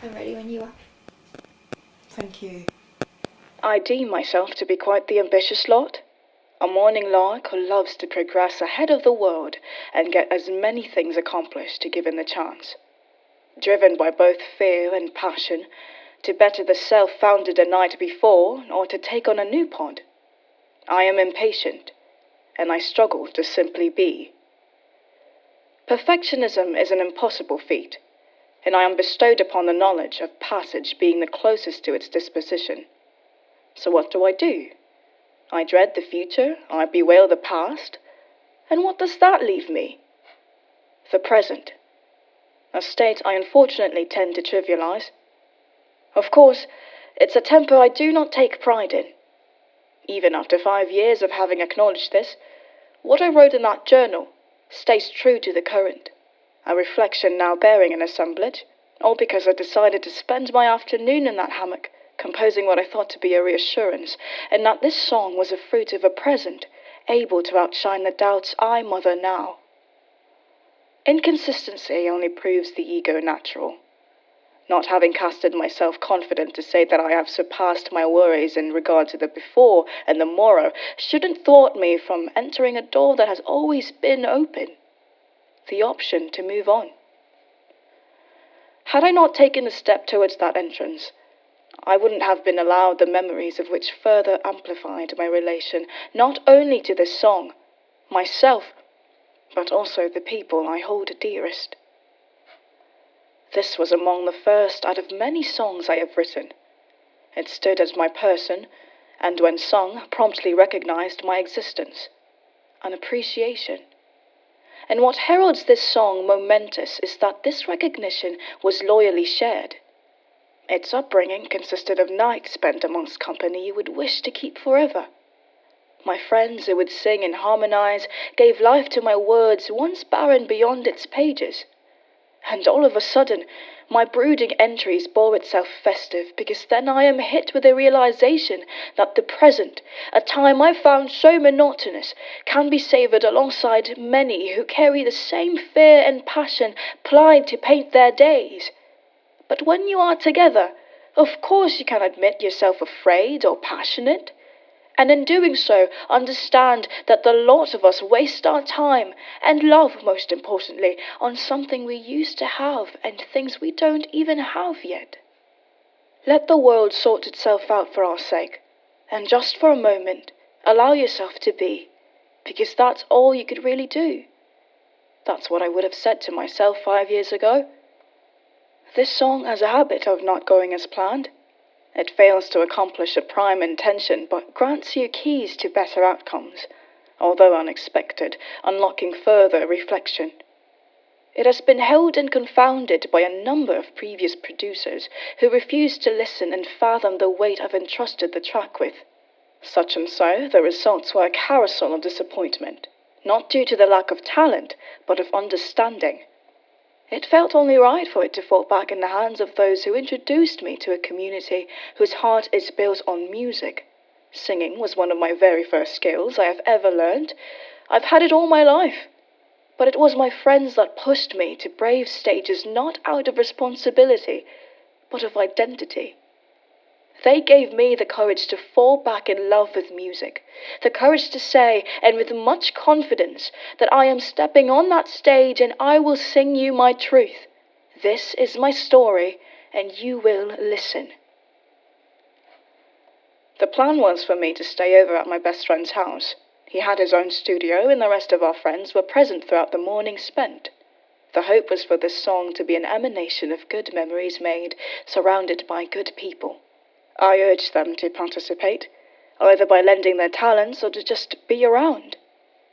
I'm ready when you are. Thank you. I deem myself to be quite the ambitious lot. A morning lark who loves to progress ahead of the world and get as many things accomplished given the chance. Driven by both fear and passion, to better the self founded the night before or to take on a new pod. I am impatient, and I struggle to simply be. Perfectionism is an impossible feat, and I am bestowed upon the knowledge of passage being the closest to its disposition. So what do? I dread the future, I bewail the past, and what does that leave me? The present, a state I unfortunately tend to trivialize. Of course, it's a temper I do not take pride in. Even after 5 years of having acknowledged this, what I wrote in that journal stays true to the current, a reflection now bearing an assemblage, all because I decided to spend my afternoon in that hammock, composing what I thought to be a reassurance, and that this song was a fruit of a present, able to outshine the doubts I mother now. Inconsistency only proves the ego natural. Not having casted myself confident to say that I have surpassed my worries in regard to the before and the morrow shouldn't thwart me from entering a door that has always been open, the option to move on. Had I not taken a step towards that entrance, I wouldn't have been allowed the memories of which further amplified my relation not only to this song, myself, but also the people I hold dearest. This was among the first out of many songs I have written. It stood as my person, and when sung, promptly recognized my existence, an appreciation. And what heralds this song momentous is that this recognition was loyally shared. Its upbringing consisted of nights spent amongst company you would wish to keep forever. My friends who would sing and harmonize gave life to my words once barren beyond its pages. And all of a sudden, my brooding entries bore itself festive, because then I am hit with the realization that the present, a time I found so monotonous, can be savoured alongside many who carry the same fear and passion plied to paint their days. But when you are together, of course you can admit yourself afraid or passionate. And in doing so, understand that the lot of us waste our time, and love, most importantly, on something we used to have and things we don't even have yet. Let the world sort itself out for our sake, and just for a moment, allow yourself to be, because that's all you could really do. That's what I would have said to myself 5 years ago. This song has a habit of not going as planned. It fails to accomplish a prime intention, but grants you keys to better outcomes, although unexpected, unlocking further reflection. It has been held and confounded by a number of previous producers who refused to listen and fathom the weight I've entrusted the track with. Such and so, the results were a carousel of disappointment, not due to the lack of talent, but of understanding. It felt only right for it to fall back in the hands of those who introduced me to a community whose heart is built on music. Singing was one of my very first skills I have ever learned. I've had it all my life. But it was my friends that pushed me to brave stages not out of responsibility, but of identity. They gave me the courage to fall back in love with music, the courage to say, and with much confidence, that I am stepping on that stage and I will sing you my truth. This is my story, and you will listen. The plan was for me to stay over at my best friend's house. He had his own studio, and the rest of our friends were present throughout the morning spent. The hope was for this song to be an emanation of good memories made, surrounded by good people. I urged them to participate, either by lending their talents or to just be around.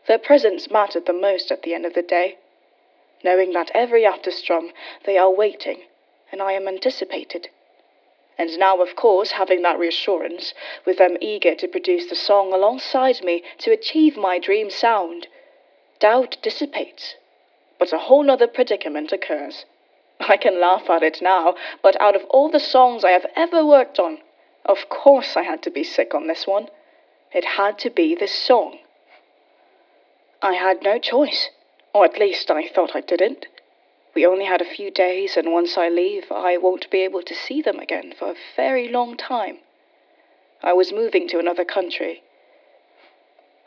Their presence mattered the most at the end of the day, knowing that every afterstrum they are waiting, and I am anticipated. And now, of course, having that reassurance, with them eager to produce the song alongside me to achieve my dream sound, doubt dissipates, but a whole other predicament occurs. I can laugh at it now, but out of all the songs I have ever worked on, of course I had to be sick on this one. It had to be this song. I had no choice, or at least I thought I didn't. We only had a few days, and once I leave, I won't be able to see them again for a very long time. I was moving to another country.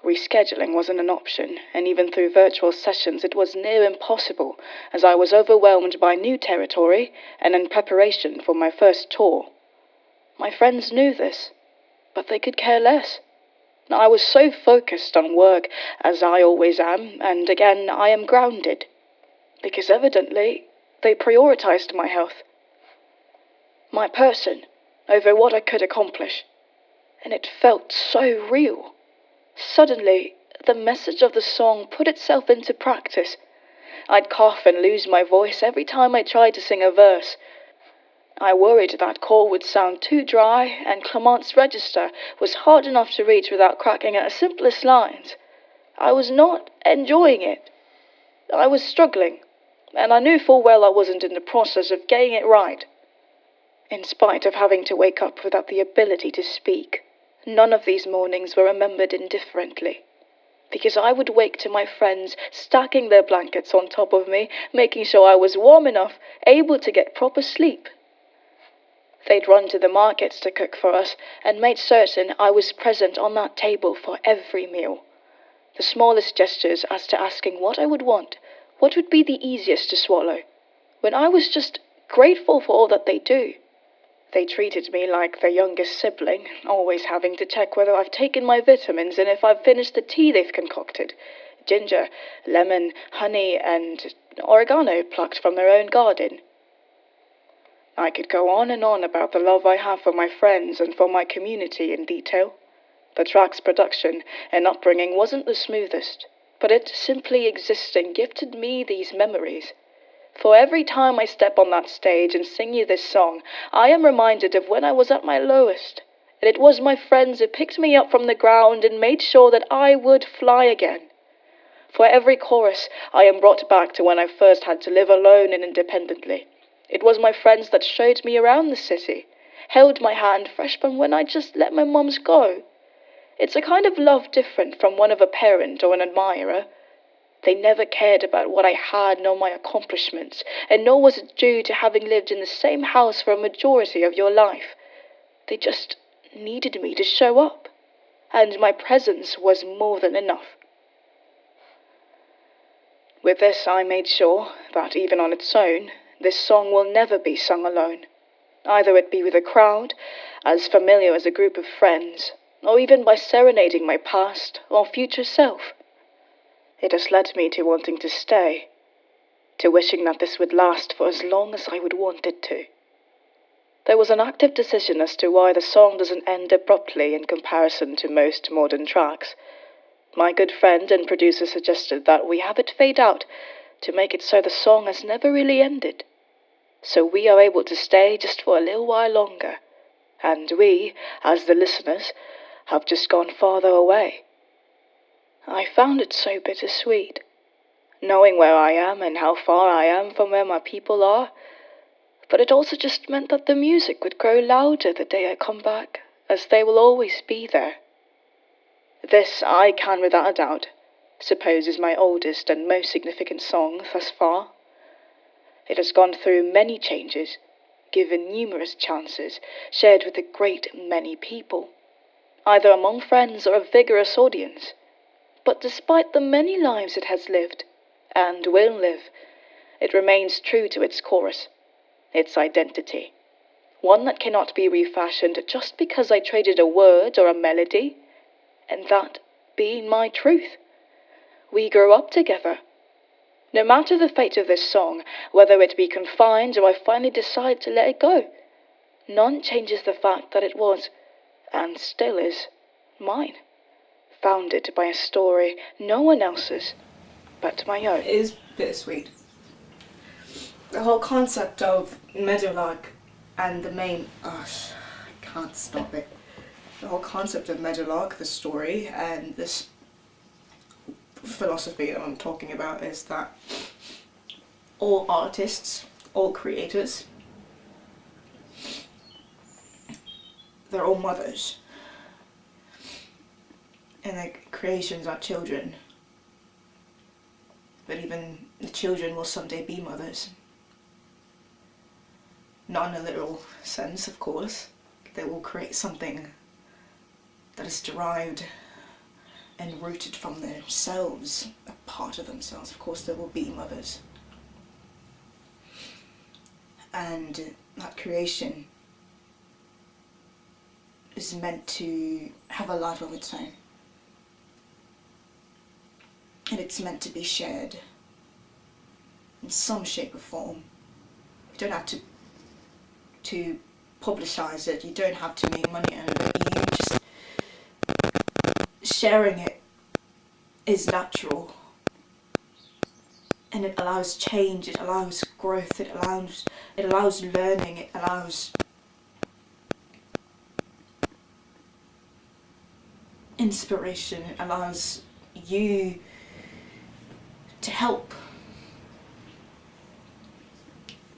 Rescheduling wasn't an option, and even through virtual sessions it was near impossible, as I was overwhelmed by new territory and in preparation for my first tour. My friends knew this, but they could care less. I was so focused on work, as I always am, and again I am grounded, because evidently they prioritized my health, my person, over what I could accomplish, and it felt so real. Suddenly, the message of the song put itself into practice. I'd cough and lose my voice every time I tried to sing a verse. I worried that chord would sound too dry, and Clement's register was hard enough to reach without cracking at the simplest lines. I was not enjoying it. I was struggling, and I knew full well I wasn't in the process of getting it right. In spite of having to wake up without the ability to speak, none of these mornings were remembered indifferently, because I would wake to my friends stacking their blankets on top of me, making sure I was warm enough, able to get proper sleep. They'd run to the markets to cook for us, and made certain I was present on that table for every meal. The smallest gestures as to asking what I would want, what would be the easiest to swallow, when I was just grateful for all that they do. They treated me like their youngest sibling, always having to check whether I've taken my vitamins and if I've finished the tea they've concocted. Ginger, lemon, honey, and oregano plucked from their own garden. I could go on and on about the love I have for my friends and for my community in detail. The track's production and upbringing wasn't the smoothest, but it simply existing gifted me these memories. For every time I step on that stage and sing you this song, I am reminded of when I was at my lowest, and it was my friends who picked me up from the ground and made sure that I would fly again. For every chorus, I am brought back to when I first had to live alone and independently. It was my friends that showed me around the city, held my hand fresh from when I just let my mums go. It's a kind of love different from one of a parent or an admirer. They never cared about what I had nor my accomplishments, and nor was it due to having lived in the same house for a majority of your life. They just needed me to show up, and my presence was more than enough. With this, I made sure that even on its own, this song will never be sung alone. Either it be with a crowd, as familiar as a group of friends, or even by serenading my past or future self. It has led me to wanting to stay, to wishing that this would last for as long as I would want it to. There was an active decision as to why the song doesn't end abruptly in comparison to most modern tracks. My good friend and producer suggested that we have it fade out to make it so the song has never really ended. So we are able to stay just for a little while longer, and we, as the listeners, have just gone farther away. I found it so bittersweet, knowing where I am and how far I am from where my people are, but it also just meant that the music would grow louder the day I come back, as they will always be there. This, I can without a doubt suppose is my oldest and most significant song thus far. It has gone through many changes, given numerous chances, shared with a great many people, either among friends or a vigorous audience. But despite the many lives it has lived, and will live, it remains true to its chorus, its identity. One that cannot be refashioned just because I traded a word or a melody, and that being my truth. We grew up together. No matter the fate of this song, whether it be confined or I finally decide to let it go, none changes the fact that it was, and still is, mine. Founded by a story no one else's but my own. It is bittersweet. The whole concept of Meadowlark and the main... I can't stop it. The whole concept of Meadowlark, the story, and this philosophy that I'm talking about is that all artists, all creators, they're all mothers. And their creations are children. but even the children will someday be mothers. Not in a literal sense, of course. They will create something that is derived and rooted from themselves, a part of themselves. Of course, there will be mothers. And that creation is meant to have a life of its own. And it's meant to be shared in some shape or form. You don't have to publicize it, you don't have to make money out of it, you just, sharing it is natural. And it allows change, it allows growth, it allows learning, it allows inspiration, it allows you to help.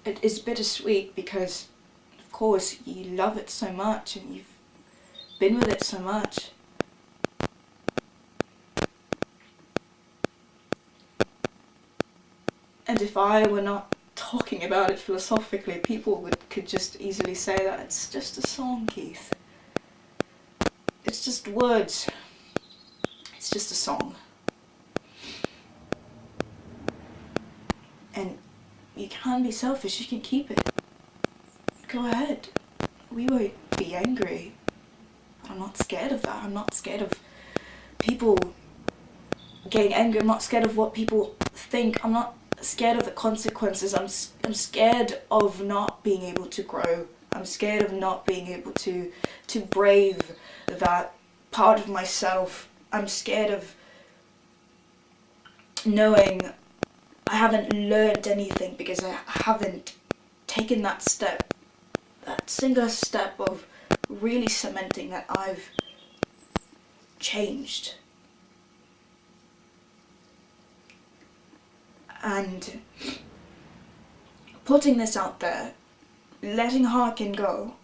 It is bittersweet because, of course, you love it so much and you've been with it so much. And if I were not talking about it philosophically, people could just easily say that it's just a song, Keith. It's just words. It's just a song. And you can be selfish, you can keep it. Go ahead. We won't be angry. I'm not scared of that. I'm not scared of people getting angry. I'm not scared of what people think. I'm not scared of the consequences. I'm scared of not being able to grow. I'm scared of not being able to brave that part of myself. I'm scared of knowing I haven't learned anything because I haven't taken that step, that singular step of really cementing that I've changed. And putting this out there, letting Harkin go,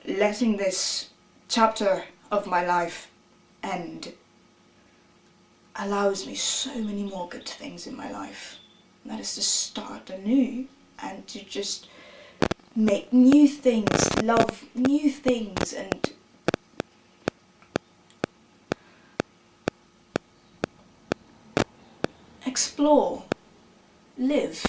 letting this chapter of my life end, allows me so many more good things in my life. And that is to start anew and to just make new things, love new things, and explore, live.